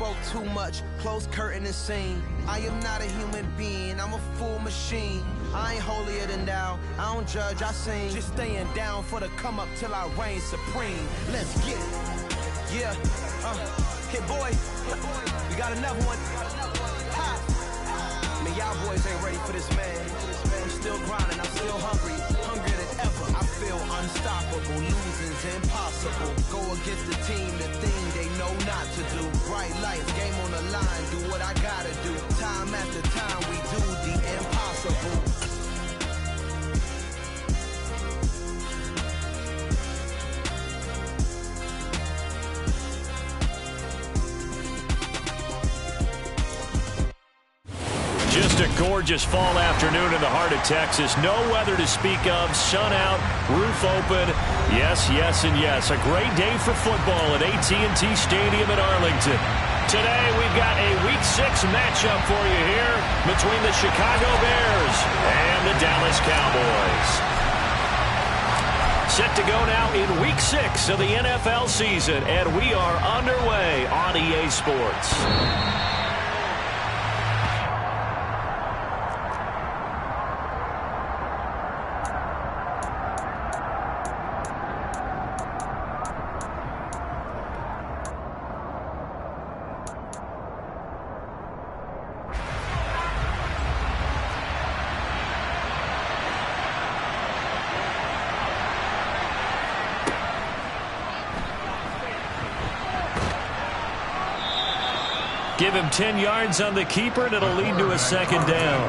spoke too much, close curtain and scene. I am not a human being, I'm a full machine. I ain't holier than thou, I don't judge, I sing. Just staying down for the come up till I reign supreme. Let's get it. Yeah, Hit boy, we got another one. Ha. Man, y'all boys ain't ready for this, man. I'm still grinding, I'm still hungry, hungrier than ever. I feel unstoppable, losing's impossible. Go against the team, the thing they know not to do. Bright lights, game on the line, do what I gotta do. Time after time, we do the impossible. Just a gorgeous fall afternoon in the heart of Texas. No weather to speak of. Sun out, roof open. Yes, yes, and yes. A great day for football at AT&T Stadium in Arlington. Today we've got a Week 6 matchup for you here between the Chicago Bears and the Dallas Cowboys. Set to go now in Week 6 of the NFL season, and we are underway on EA Sports. Give him 10 yards on the keeper, and it'll lead to a second down.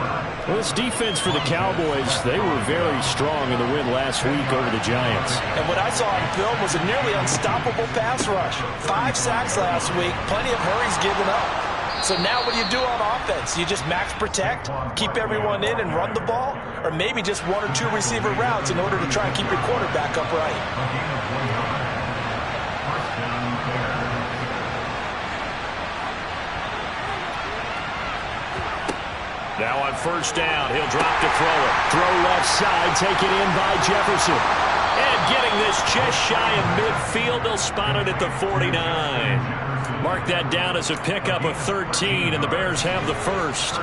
Well, this defense for the Cowboys, they were very strong in the win last week over the Giants. And what I saw on film was a nearly unstoppable pass rush. 5 sacks last week, plenty of hurries given up. So now what do you do on offense? You just max protect, keep everyone in and run the ball, or maybe just 1 or 2 receiver routes in order to try and keep your quarterback upright. Now on first down, he'll drop to throw it. Throw left side, taken in by Jefferson. And getting this just shy of midfield, they'll spot it at the 49. Mark that down as a pickup of 13, and the Bears have the first.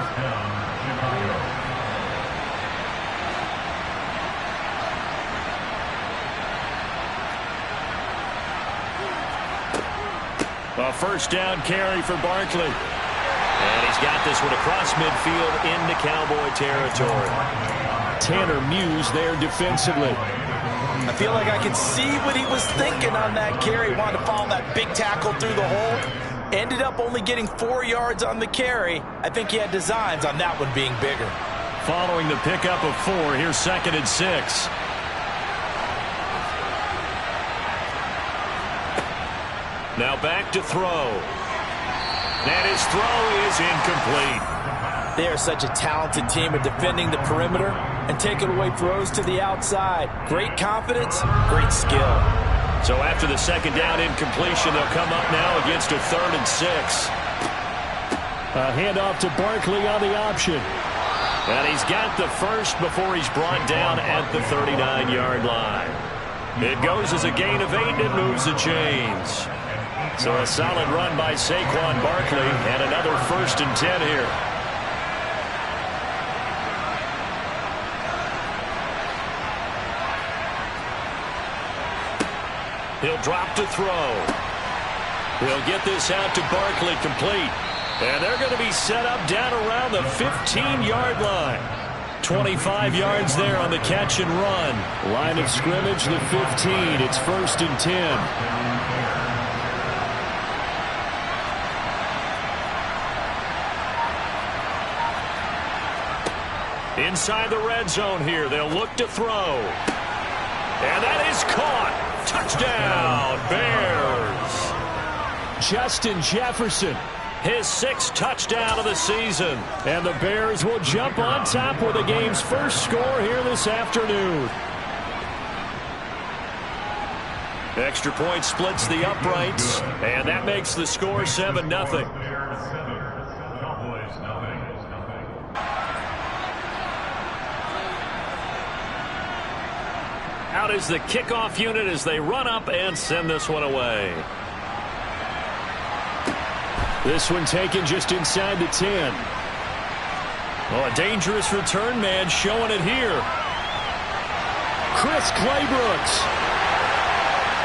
A first down carry for Barkley. And he's got this one across midfield into Cowboy territory. Tanner Muse there defensively. I feel like I could see what he was thinking on that carry. Wanted to follow that big tackle through the hole. Ended up only getting 4 yards on the carry. I think he had designs on that one being bigger. Following the pickup of 4, here's 2nd and 6. Now back to throw. And his throw is incomplete. They are such a talented team at defending the perimeter and taking away throws to the outside. Great confidence, great skill. So after the second down incompletion, they'll come up now against a 3rd and 6. A handoff to Barkley on the option. And he's got the first before he's brought down at the 39-yard line. It goes as a gain of 8 and it moves the chains. So a solid run by Saquon Barkley and another 1st and 10 here. He'll drop to throw. He'll get this out to Barkley complete. And they're going to be set up down around the 15-yard line. 25 yards there on the catch and run. Line of scrimmage, the 15. It's 1st and 10. Inside the red zone here, they'll look to throw. And that is caught. Touchdown, Bears. Justin Jefferson, his 6th touchdown of the season. And the Bears will jump on top with the game's first score here this afternoon. Extra point splits the uprights, and that makes the score 7-0. Out is the kickoff unit as they run up and send this one away. This one taken just inside the 10. Well, a dangerous return man showing it here. Chris Claybrooks.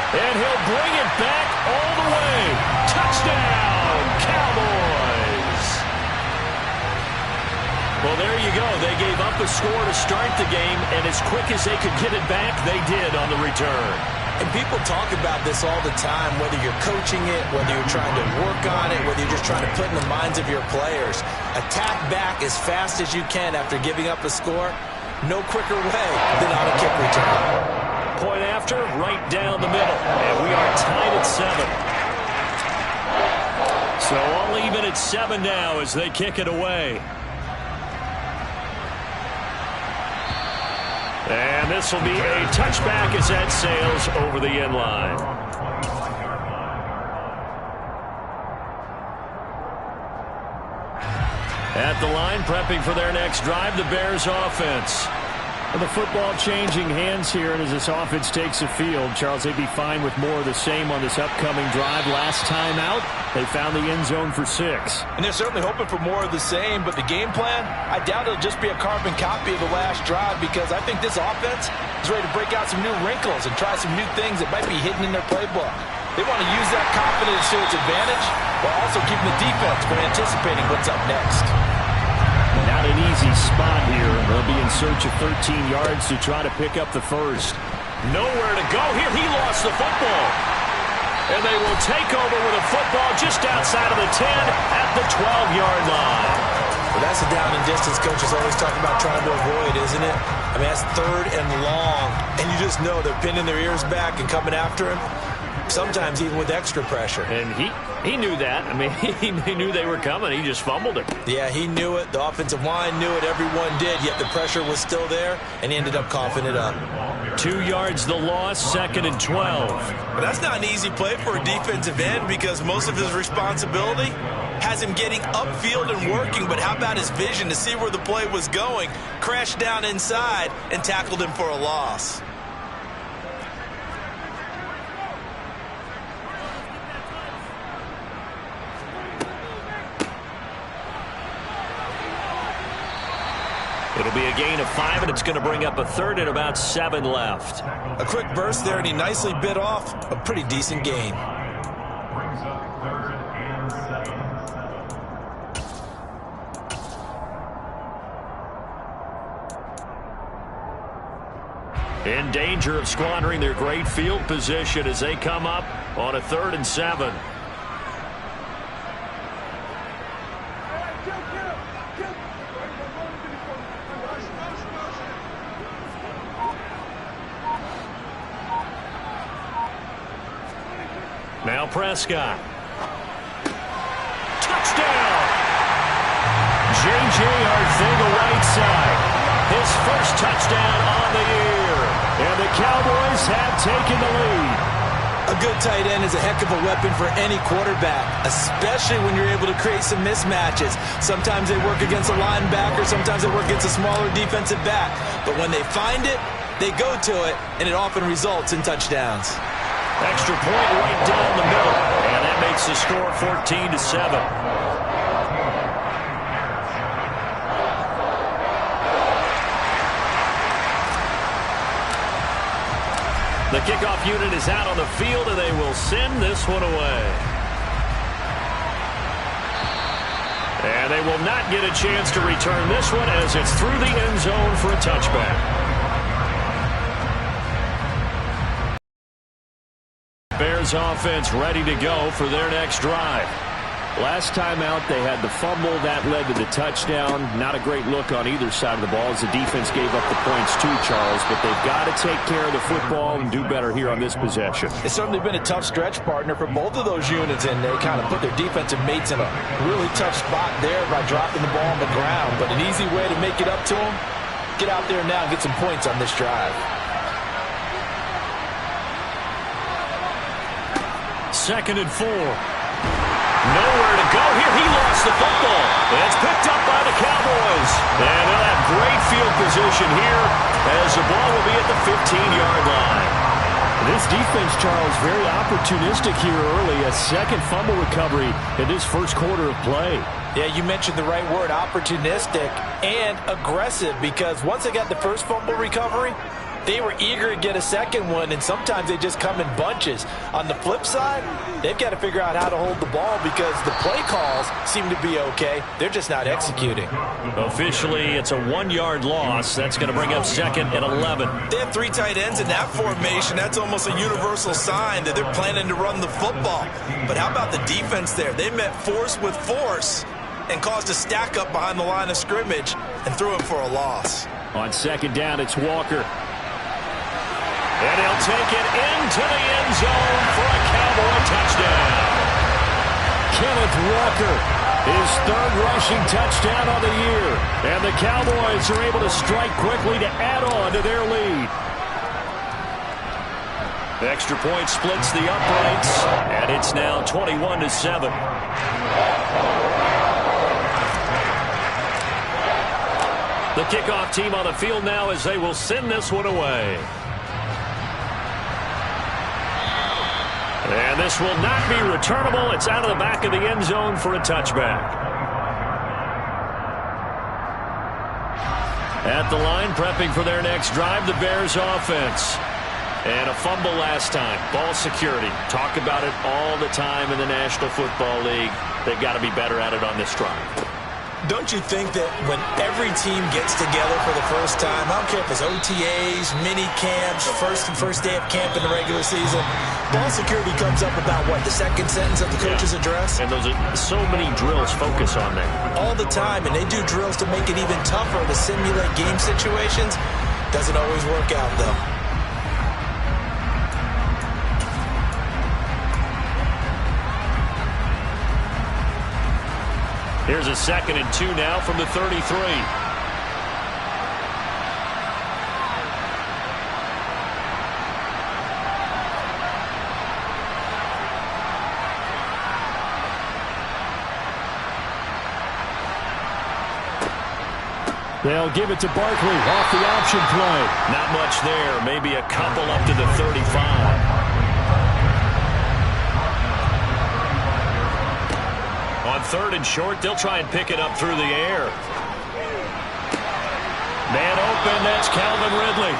And he'll bring it back all the way. Touchdown, Cowboys. Well, there you go. They gave up a score to start the game, and as quick as they could get it back, they did on the return. And people talk about this all the time, whether you're coaching it, whether you're trying to work on it, whether you're just trying to put in the minds of your players. Attack back as fast as you can after giving up a score. No quicker way than on a kick return. Point after, right down the middle. And we are tied at 7. So all even at 7 now as they kick it away. And this will be a touchback as that sails over the end line. At the line, prepping for their next drive, the Bears offense. And the football changing hands here, and as this offense takes the field, Charles, they'd be fine with more of the same on this upcoming drive. Last time out, they found the end zone for 6. And they're certainly hoping for more of the same, but the game plan, I doubt it'll just be a carbon copy of the last drive, because I think this offense is ready to break out some new wrinkles and try some new things that might be hidden in their playbook. They want to use that confidence to its advantage while also keeping the defense from anticipating what's up next. Not an easy spot here. They'll be in search of 13 yards to try to pick up the first. Nowhere to go here. He lost the football. And they will take over with a football just outside of the 10 at the 12-yard line. Well, that's a down and distance coaches always talk about trying to avoid, isn't it? I mean, that's 3rd and long. And you just know they're pinning their ears back and coming after him. Sometimes even with extra pressure. And he knew that. I mean, he knew they were coming. He just fumbled it. Yeah, he knew it. The offensive line knew it. Everyone did. Yet the pressure was still there, and he ended up coughing it up. 2 yards the loss, 2nd and 12. But that's not an easy play for a defensive end because most of his responsibility has him getting upfield and working. But how about his vision to see where the play was going? Crashed down inside and tackled him for a loss. It'll be a gain of 5, and it's going to bring up a 3rd and about 7 left. A quick burst there, and he nicely bit off a pretty decent gain. In danger of squandering their great field position as they come up on a 3rd and 7. Now Prescott. Touchdown! J.J. Arcega-Whiteside. His first touchdown on the year. And the Cowboys have taken the lead. A good tight end is a heck of a weapon for any quarterback, especially when you're able to create some mismatches. Sometimes they work against a linebacker, sometimes they work against a smaller defensive back. But when they find it, they go to it, and it often results in touchdowns. Extra point right down the middle, and that makes the score 14-7. The kickoff unit is out on the field, and they will send this one away. And they will not get a chance to return this one as it's through the end zone for a touchback. Bears offense ready to go for their next drive. Last time out, they had the fumble. That led to the touchdown. Not a great look on either side of the ball as the defense gave up the points too, Charles. But they've got to take care of the football and do better here on this possession. It's certainly been a tough stretch, partner, for both of those units, and they kind of put their defensive mates in a really tough spot there by dropping the ball on the ground. But an easy way to make it up to them, get out there now and get some points on this drive. 2nd and 4. Nowhere to go here. He lost the football. And it's picked up by the Cowboys. And they'll have great field position here as the ball will be at the 15-yard line. This defense, Charles, very opportunistic here early. A second fumble recovery in this first quarter of play. Yeah, you mentioned the right word, opportunistic and aggressive, because once they got the first fumble recovery, they were eager to get a second one, and sometimes they just come in bunches. On the flip side, they've got to figure out how to hold the ball because the play calls seem to be okay. They're just not executing. Officially, it's a 1-yard loss. That's going to bring up 2nd and 11. They have 3 tight ends in that formation. That's almost a universal sign that they're planning to run the football. But how about the defense there? They met force with force and caused a stack up behind the line of scrimmage and threw it for a loss. On 2nd down, it's Walker. And he'll take it into the end zone for a Cowboy touchdown. Kenneth Walker, his 3rd rushing touchdown of the year. And the Cowboys are able to strike quickly to add on to their lead. The extra point splits the uprights, and it's now 21-7. The kickoff team on the field now as they will send this one away. And this will not be returnable. It's out of the back of the end zone for a touchback. At the line, prepping for their next drive, the Bears offense. And a fumble last time. Ball security. Talk about it all the time in the National Football League. They've got to be better at it on this drive. Don't you think that when every team gets together for the first time, I don't care if it's OTAs, mini camps, first day of camp in the regular season, ball security comes up about what, the second sentence of the coach's address? And those are so many drills focus on that. All the time, and they do drills to make it even tougher to simulate game situations. Doesn't always work out, though. Here's a 2nd and 2 now from the 33. They'll give it to Barkley off the option play. Not much there. Maybe a couple up to the 35. On 3rd and short, they'll try and pick it up through the air. Man open, that's Calvin Ridley.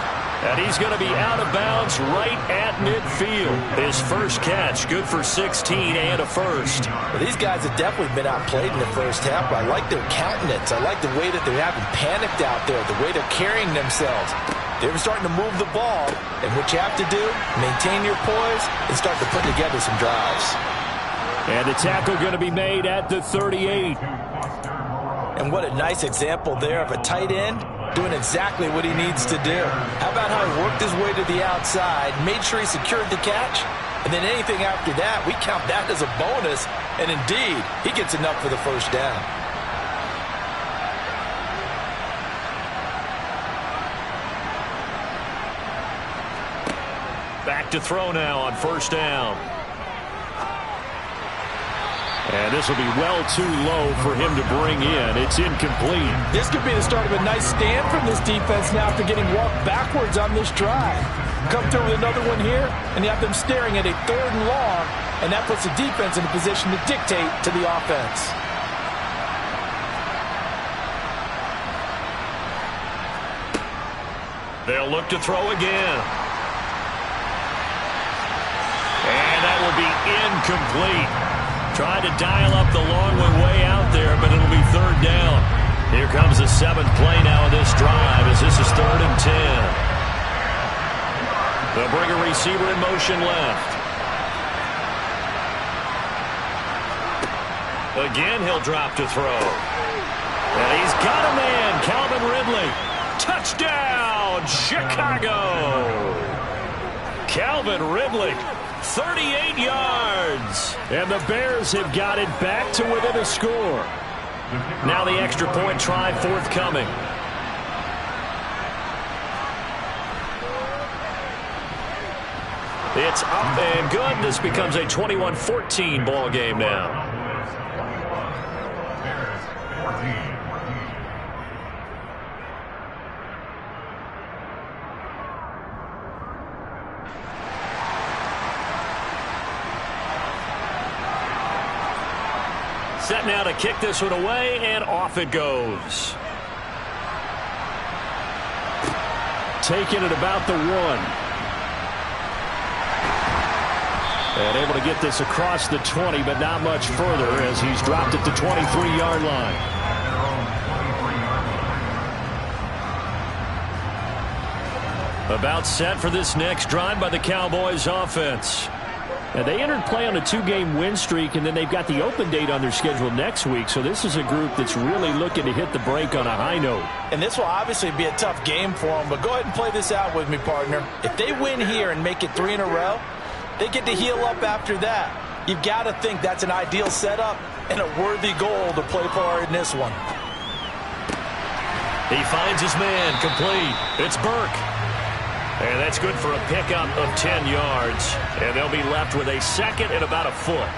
And he's going to be out of bounds right at midfield. His first catch, good for 16 and a first. Well, these guys have definitely been outplayed in the first half, but I like their countenance. I like the way that they haven't panicked out there, the way they're carrying themselves. They were starting to move the ball, and what you have to do, maintain your poise and start to put together some drives. And the tackle going to be made at the 38. And what a nice example there of a tight end doing exactly what he needs to do. How about how he worked his way to the outside, made sure he secured the catch, and then anything after that, we count that as a bonus. And indeed, he gets enough for the first down. Back to throw now on 1st down. And this will be well too low for him to bring in. It's incomplete. This could be the start of a nice stand from this defense now after getting walked backwards on this drive. Come through with another one here, and you have them staring at a 3rd and long, and that puts the defense in a position to dictate to the offense. They'll look to throw again. And that will be incomplete. Tried to dial up the long one way out there, but it'll be 3rd down. Here comes the 7th play now of this drive as this is 3rd and 10. They'll bring a receiver in motion left. Again, he'll drop to throw. And he's got a man, Calvin Ridley. Touchdown, Chicago. Calvin Ridley. 38 yards. And the Bears have got it back to within a score. Now the extra point try forthcoming. It's up and good. This becomes a 21-14 ball game now. set now to kick this one away, and off it goes. Taking it about the 1. And able to get this across the 20, but not much further as he's dropped it to 23-yard line. About set for this next drive by the Cowboys offense. And they entered play on a 2-game win streak, and then they've got the open date on their schedule next week. So this is a group that's really looking to hit the break on a high note. And this will obviously be a tough game for them, but go ahead and play this out with me, partner. If they win here and make it 3 in a row, they get to heal up after that. You've got to think that's an ideal setup and a worthy goal to play for in this one. He finds his man, complete. It's Burke. And that's good for a pickup of 10 yards. And they'll be left with a second and about a foot.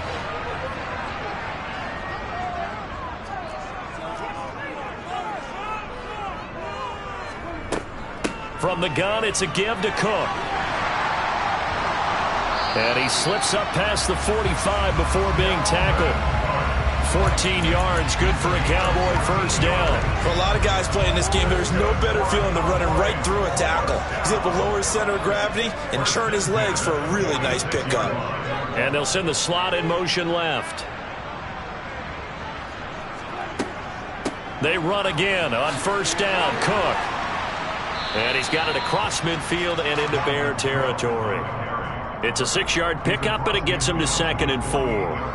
From the gun, it's a give to Cook. And he slips up past the 45 before being tackled. 14 yards, good for a Cowboy first down. For a lot of guys playing this game, there's no better feeling than running right through a tackle. He's able to lower his center of gravity and turn his legs for a really nice pickup. And they'll send the slot in motion left. They run again on first down, Cook. And he's got it across midfield and into Bear territory. It's a 6-yard pickup, but it gets him to 2nd and 4.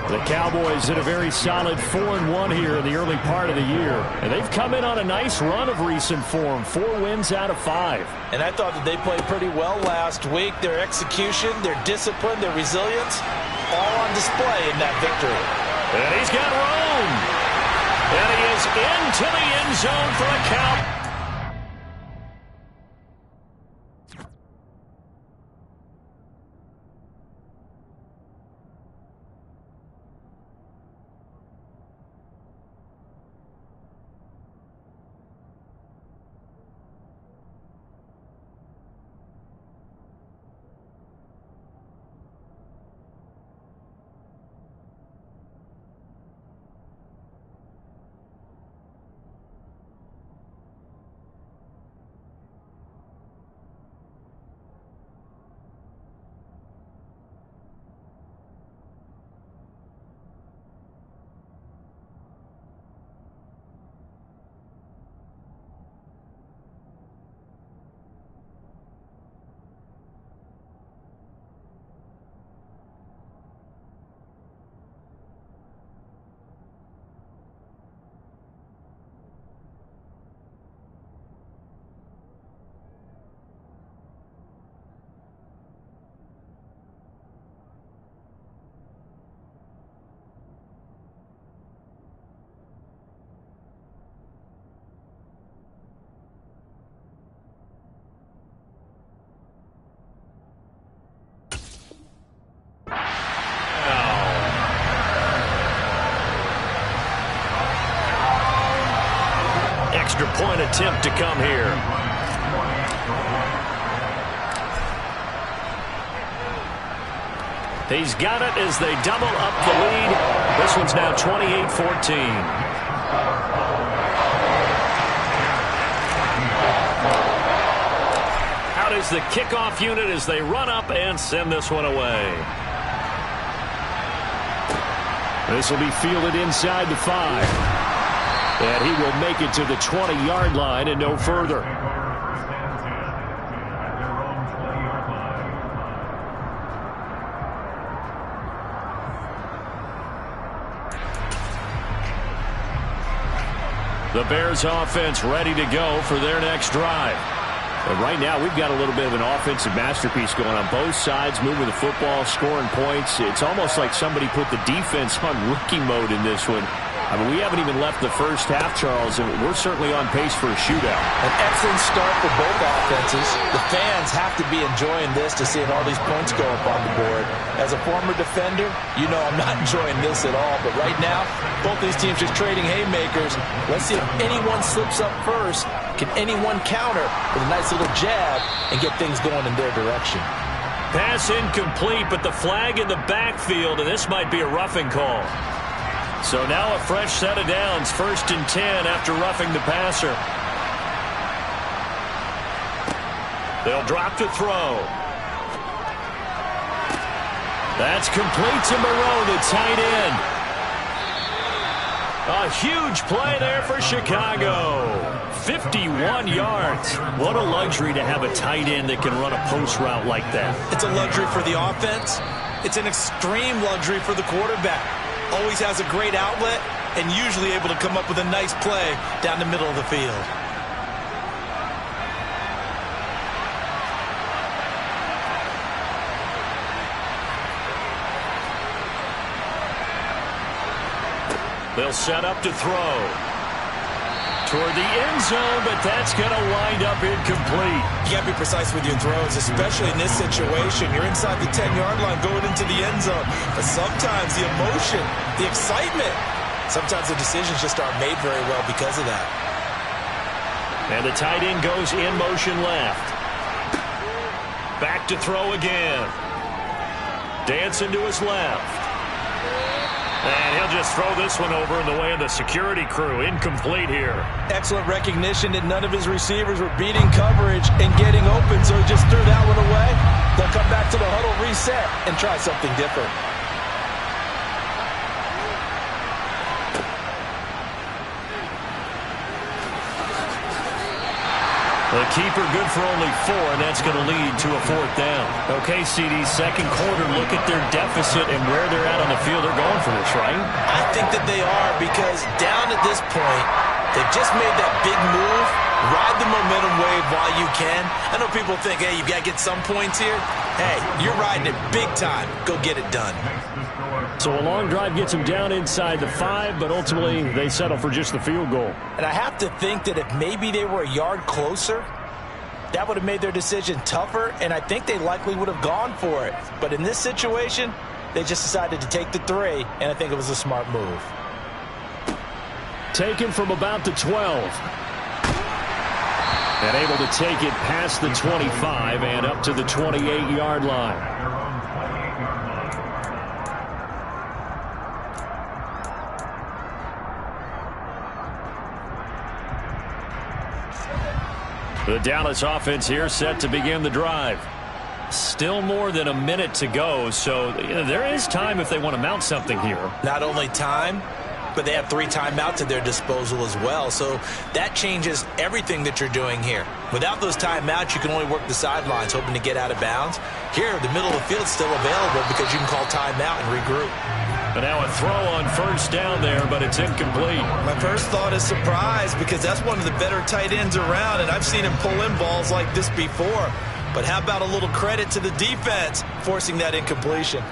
The Cowboys in a very solid 4-1 here in the early part of the year. And they've come in on a nice run of recent form. 4 wins out of 5. And I thought that they played pretty well last week. Their execution, their discipline, their resilience, all on display in that victory. And he's got room. And he is into the end zone for a count. Extra point attempt to come here. He's got it as they double up the lead. This one's now 28-14. Out is the kickoff unit as they run up and send this one away. This will be fielded inside the 5. And he will make it to the 20-yard line and no further. The Bears offense ready to go for their next drive. And right now we've got a little bit of an offensive masterpiece going on both sides, moving the football, scoring points. It's almost like somebody put the defense on rookie mode in this one. I mean, we haven't even left the first half, Charles, and we're certainly on pace for a shootout. An excellent start for both offenses. The fans have to be enjoying this to seeing all these points go up on the board. As a former defender, you know I'm not enjoying this at all. But right now, both these teams just trading haymakers. Let's see if anyone slips up first. Can anyone counter with a nice little jab and get things going in their direction? Pass incomplete, but the flag in the backfield, and this might be a roughing call. So now a fresh set of downs, 1st and 10 after roughing the passer. They'll drop to throw. That's complete to Moreau, the tight end. A huge play there for Chicago. 51 yards. What a luxury to have a tight end that can run a post route like that. It's a luxury for the offense. It's an extreme luxury for the quarterback. Always has a great outlet and usually able to come up with a nice play down the middle of the field. They'll set up to throw. Toward the end zone, but that's going to wind up incomplete. You got to be precise with your throws, especially in this situation. You're inside the 10-yard line going into the end zone. But sometimes the emotion, the excitement, sometimes the decisions just aren't made very well because of that. And the tight end goes in motion left. Back to throw again. Dancing to his left. And he'll just throw this one over in the way of the security crew. Incomplete here. Excellent recognition that none of his receivers were beating coverage and getting open, so he just threw that one away. They'll come back to the huddle, reset, and try something different. The keeper good for only 4, and that's going to lead to a 4th down. Okay, CD, second quarter, look at their deficit and where they're at on the field. They're going for this, right? I think that they are, because down at this point, they've just made that big move. Ride the momentum wave while you can. I know people think, hey, you got to get some points here. Hey, you're riding it big time. Go get it done. So a long drive gets them down inside the 5, but ultimately they settle for just the field goal. And I have to think that if maybe they were a yard closer, that would have made their decision tougher, and I think they likely would have gone for it. But in this situation, they just decided to take the 3, and I think it was a smart move. Taken from about the 12. And able to take it past the 25 and up to the 28-yard line. The Dallas offense here set to begin the drive. Still more than a minute to go, so there is time if they want to mount something here. Not only time, but they have 3 timeouts at their disposal as well, so that changes everything that you're doing here. Without those timeouts, you can only work the sidelines, hoping to get out of bounds. Here, the middle of the field's still available because you can call timeout and regroup. And now a throw on 1st down there, but it's incomplete. My first thought is surprise, because that's one of the better tight ends around, and I've seen him pull in balls like this before. But how about a little credit to the defense forcing that incompletion?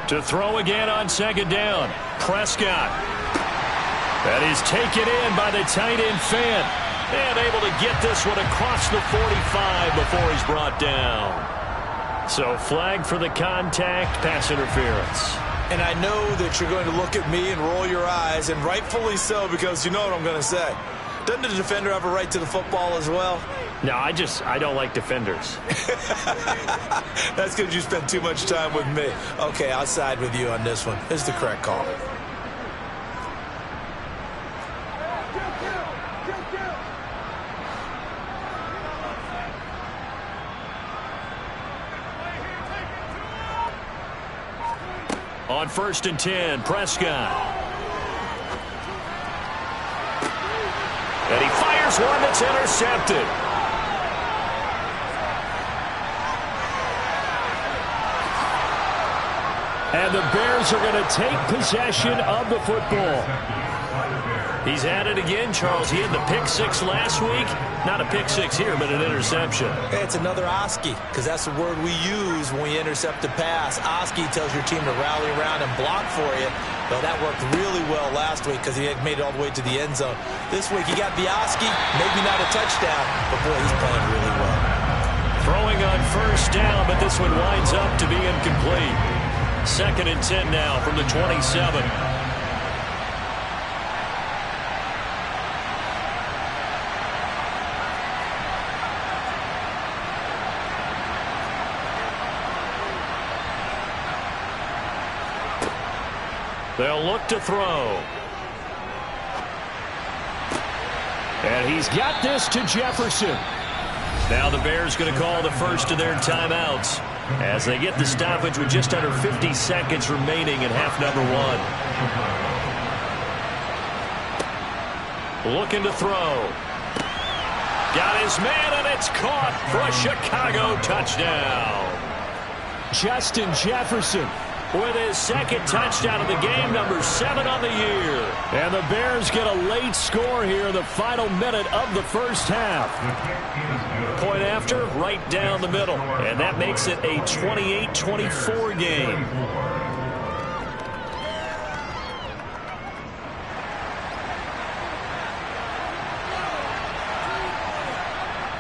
To throw again on 2nd down. Prescott. That is taken in by the tight end Fant. And able to get this one across the 45 before he's brought down. So flag for the contact, pass interference. And I know that you're going to look at me and roll your eyes, and rightfully so, because you know what I'm going to say. Doesn't the defender have a right to the football as well? No, I don't like defenders. That's because you spend too much time with me. Okay, I'll side with you on this one. This is the correct call. On 1st and 10, Prescott. And he fires one that's intercepted. And the Bears are going to take possession of the football. He's at it again, Charles. He had the pick 6 last week. Not a pick 6 here, but an interception. It's another Oski, because that's the word we use when we intercept a pass. Oski tells your team to rally around and block for you. Well, that worked really well last week because he had made it all the way to the end zone. This week he got the Oski, maybe not a touchdown, but boy, he's playing really well. Throwing on 1st down, but this one winds up to be incomplete. 2nd and 10 now from the 27. They'll look to throw. And he's got this to Jefferson. Now the Bears going to call the first of their timeouts as they get the stoppage with just under 50 seconds remaining in half number 1. Looking to throw. Got his man, and it's caught for a Chicago touchdown. Justin Jefferson with his 2nd touchdown of the game, number 7 on the year. And the Bears get a late score here in the final minute of the first half. Point after, right down the middle. And that makes it a 28-24 game.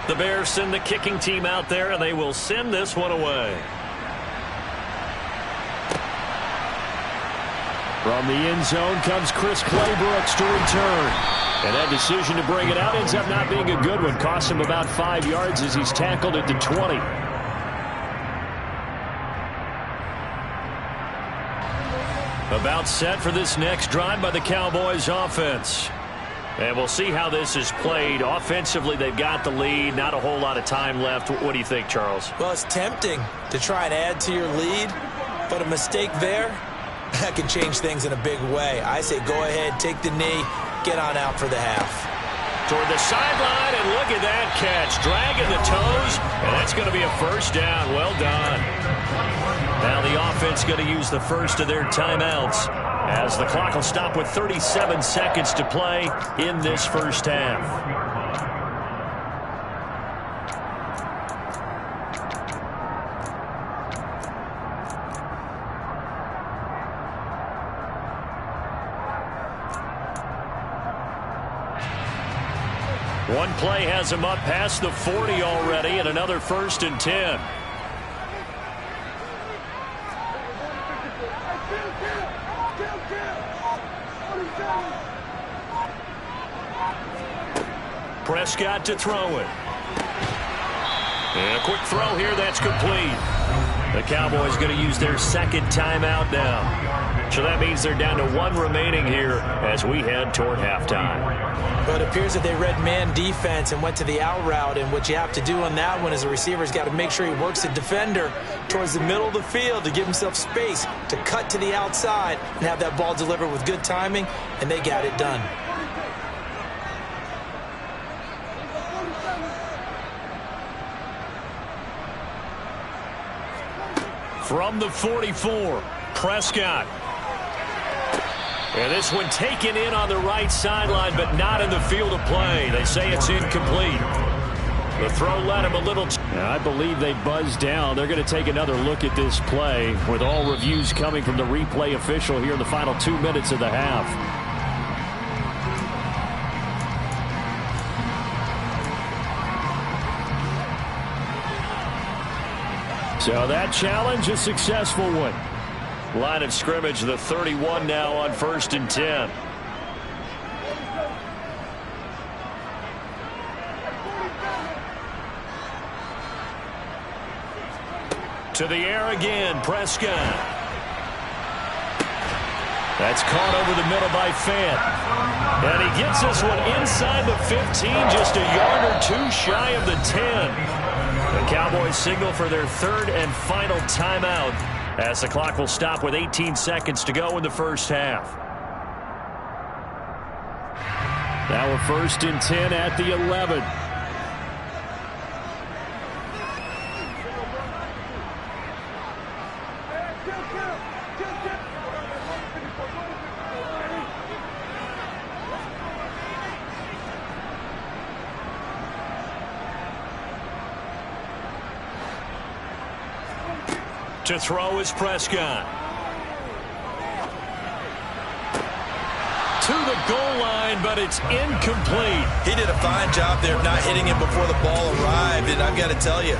The Bears send the kicking team out there, and they will send this one away. From the end zone comes Chris Claybrooks to return. And that decision to bring it out ends up not being a good one. Costs him about 5 yards as he's tackled at the 20. About set for this next drive by the Cowboys offense. And we'll see how this is played. Offensively, they've got the lead. Not a whole lot of time left. What do you think, Charles? Well, it's tempting to try and add to your lead, but a mistake there, that can change things in a big way. I say go ahead, take the knee, get on out for the half. Toward the sideline, and look at that catch. Dragging the toes, and that's going to be a first down. Well done. Now the offense going to use the first of their timeouts as the clock will stop with 37 seconds to play in this first half. One play has him up past the 40 already, and another 1st and 10. Prescott to throw it. And a quick throw here, that's complete. The Cowboys going to use their 2nd timeout now. So that means they're down to 1 remaining here as we head toward halftime. But it appears that they read man defense and went to the out route, and what you have to do on that one is the receiver's got to make sure he works the defender towards the middle of the field to give himself space to cut to the outside and have that ball delivered with good timing, and they got it done. From the 44, Prescott. And this one taken in on the right sideline, but not in the field of play. They say it's incomplete. The throw led him a little. I believe they buzzed down. They're going to take another look at this play with all reviews coming from the replay official here in the final 2 minutes of the half. So that challenge, a successful one. Line of scrimmage, the 31 now on 1st and 10. To the air again, Prescott. That's caught over the middle by Fant. And he gets this one inside the 15, just a yard or 2 shy of the 10. The Cowboys signal for their 3rd and final timeout as the clock will stop with 18 seconds to go in the first half. Now a 1st and 10 at the 11. To throw is Prescott. To the goal line, but it's incomplete. He did a fine job there of not hitting him before the ball arrived, and I've got to tell you,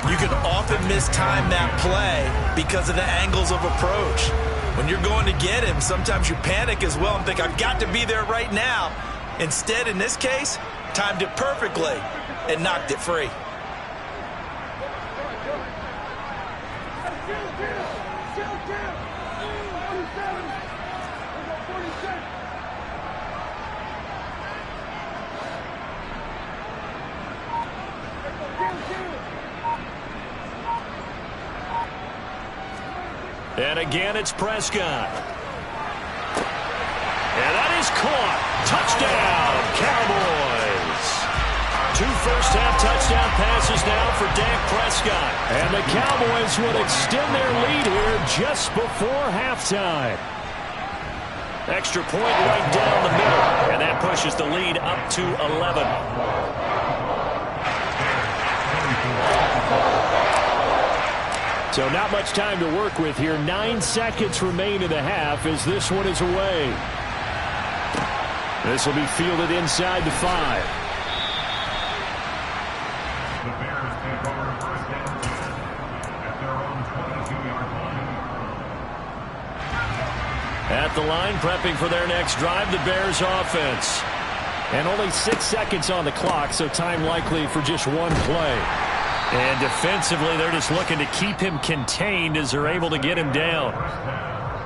You can often mistime that play because of the angles of approach. When you're going to get him, sometimes you panic as well and think, I've got to be there right now. Instead, in this case, timed it perfectly and knocked it free. And again, it's Prescott. And that is caught. Touchdown, Cowboys. 2 first-half touchdown passes now for Dak Prescott. And the Cowboys would extend their lead here just before halftime. Extra point right down the middle. And that pushes the lead up to 11. So not much time to work with here. 9 seconds remain in the half as this one is away. This will be fielded inside the 5. The Bears take over first and 10 at their own 22-yard line. At the line, prepping for their next drive, the Bears offense. And only 6 seconds on the clock, so time likely for just one play. And defensively, they're just looking to keep him contained as they're able to get him down.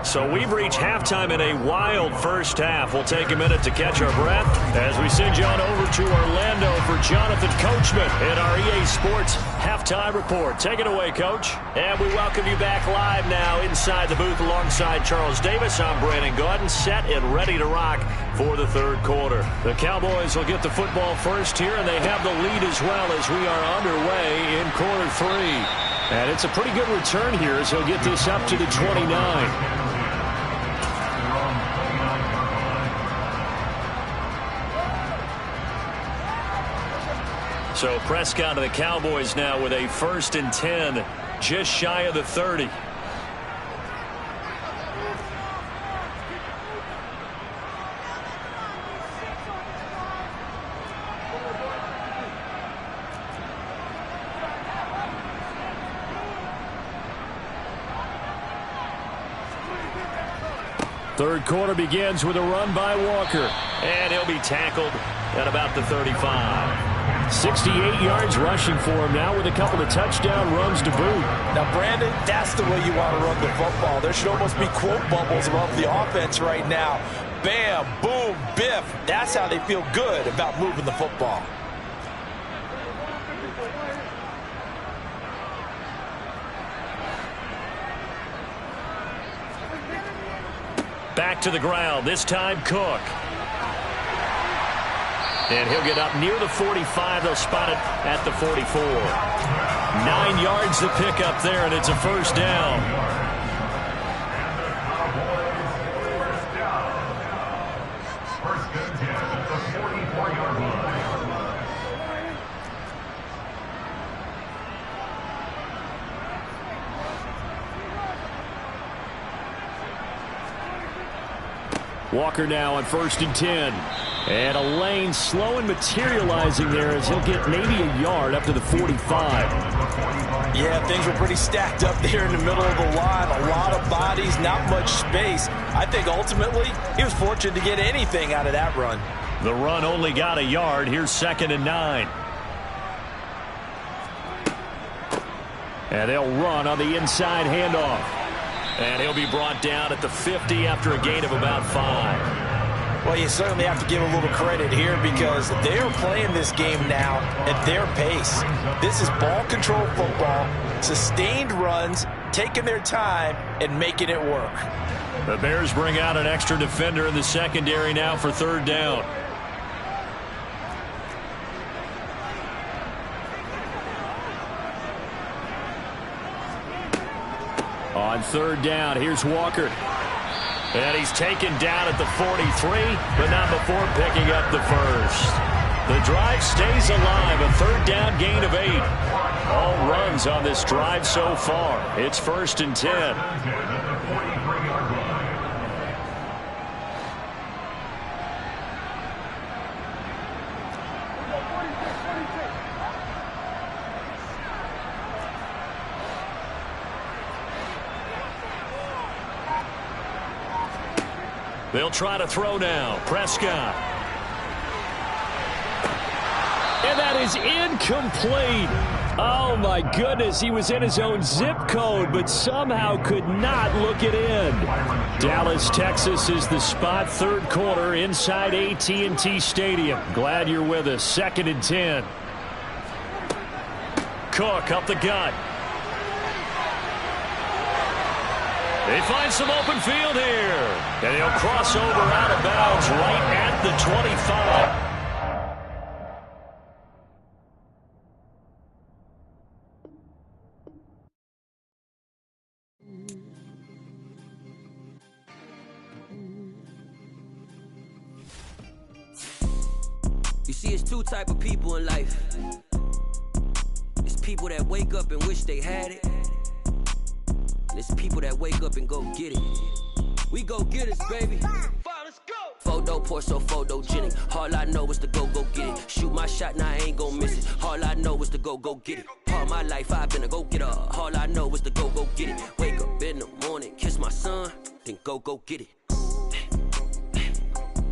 So we've reached halftime in a wild first half. We'll take a minute to catch our breath as we send you on over to Orlando for Jonathan Coachman in our EA Sports Halftime Report. Take it away, Coach. And we welcome you back live now inside the booth alongside Charles Davis. I'm Brandon Gaudin, set and ready to rock for the third quarter. The Cowboys will get the football first here, and they have the lead as well as we are underway in quarter 3. And it's a pretty good return here as he'll get this up to the 29. So Prescott of the Cowboys now with a 1st and 10, just shy of the 30. Third quarter begins with a run by Walker. And he'll be tackled at about the 35. 68 yards rushing for him now with a couple of touchdown runs to boot. Now, Brandon, that's the way you want to run the football. There should almost be quote bubbles above the offense right now. Bam, boom, biff. That's how they feel good about moving the football. Back to the ground, this time Cook. And he'll get up near the 45. They'll spot it at the 44. 9 yards to pick up there, and it's a first down. First and 10 at the 44-yard line. Walker now on 1st and 10. And a lane slow and materializing there as he'll get maybe a yard up to the 45. Yeah, things were pretty stacked up there in the middle of the line. A lot of bodies, not much space. I think ultimately he was fortunate to get anything out of that run. The run only got a yard. Here's 2nd and 9. And they'll run on the inside handoff. And he'll be brought down at the 50 after a gain of about 5. Well, you certainly have to give a little credit here because they're playing this game now at their pace. This is ball control football, sustained runs, taking their time and making it work. The Bears bring out an extra defender in the secondary now for 3rd down. On 3rd down, here's Walker. And he's taken down at the 43, but not before picking up the first. The drive stays alive, a 3rd down gain of 8. All runs on this drive so far. It's 1st and 10. They'll try to throw now. Prescott. And that is incomplete. Oh, my goodness. He was in his own zip code, but somehow could not look it in. Dallas, Texas is the spot. Third quarter inside AT&T Stadium. Glad you're with us. 2nd and 10. Cook up the gut. They find some open field here. And he'll cross over out of bounds right at the 25. You see, it's two type of people in life. It's people that wake up and wish they had it. And it's people that wake up and go get it. We go get it, baby. Let's go. Photo pour so photogenic. All I know is to go get it. Shoot my shot, now I ain't gon' miss it. All I know is to go get it. All my life I've been a go-getter. All I know is to go get it. Wake up in the morning, kiss my son, then go get it.